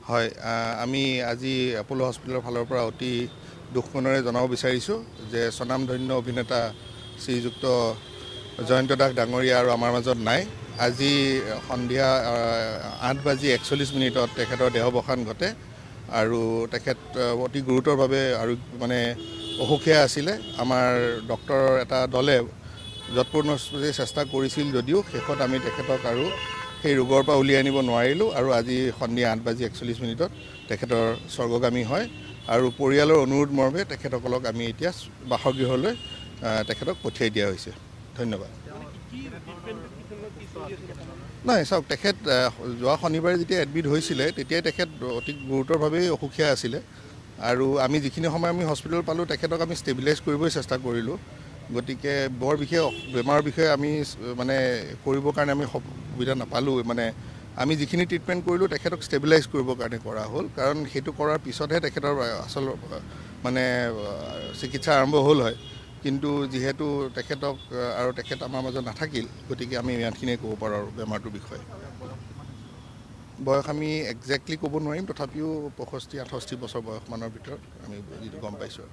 হয়, আমি আজি এপ'লো হস্পিটেলৰ ফালৰ পৰা অতি দুখমনেৰে জনাব বিচাৰিছোঁ যে স্বনামধন্য অভিনেতা শ্ৰীযুক্ত জয়ন্ত দাস ডাঙৰীয়া আৰু আমাৰ মাজত নাই। আজি সন্ধিয়া 8:41 তেখেতৰ দেহাৱসান ঘটে আৰু তেখেত অতি গুৰুতৰভাৱে আৰু মানে অসুখীয়া আছিলে। আমাৰ ডক্টৰৰ এটা দলে যৎপূৰ্ণ চেষ্টা কৰিছিল যদিও শেষত আমি তেখেতক আৰু সেই ৰোগৰ পৰা উলিয়াই আনিব নোৱাৰিলোঁ আৰু আজি সন্ধিয়া 8:41 তেখেতৰ স্বৰ্গগামী হয় আৰু পৰিয়ালৰ অনুৰোধ মৰ্মে তেখেতসকলক আমি এতিয়া বাসগৃহলৈ তেখেতক পঠিয়াই দিয়া হৈছে। ধন্যবাদ। নাই চাওক, তেখেত যোৱা শনিবাৰে যেতিয়া এডমিট হৈছিলে তেতিয়াই তেখেত অতি গুৰুতৰভাৱেই অসুখীয়া আছিলে আৰু আমি যিখিনি সময় আমি হস্পিটেল পালোঁ তেখেতক আমি ষ্টেবিলাইজ কৰিবই চেষ্টা কৰিলোঁ। গতিকে বৰ বিশেষ বেমাৰৰ বিষয়ে আমি মানে কৰিবৰ কাৰণে আমি সুবিধা নাপালোঁ। মানে আমি যিখিনি ট্ৰিটমেণ্ট কৰিলোঁ তেখেতক ষ্টেবিলাইজ কৰিবৰ কাৰণে কৰা হ'ল, কাৰণ সেইটো কৰাৰ পিছতহে তেখেতৰ আচল মানে চিকিৎসা আৰম্ভ হ'ল হয়। কিন্তু যিহেতু তেখেতক আৰু তেখেত আমাৰ মাজত নাথাকিল, গতিকে আমি ইমানখিনিয়ে ক'ব পাৰোঁ আৰু বেমাৰটোৰ বিষয়ে। বয়স আমি একজেক্টলি ক'ব নোৱাৰিম, তথাপিও 65-68 বছৰ বয়সমানৰ ভিতৰত আমি যিটো গম পাইছোঁ।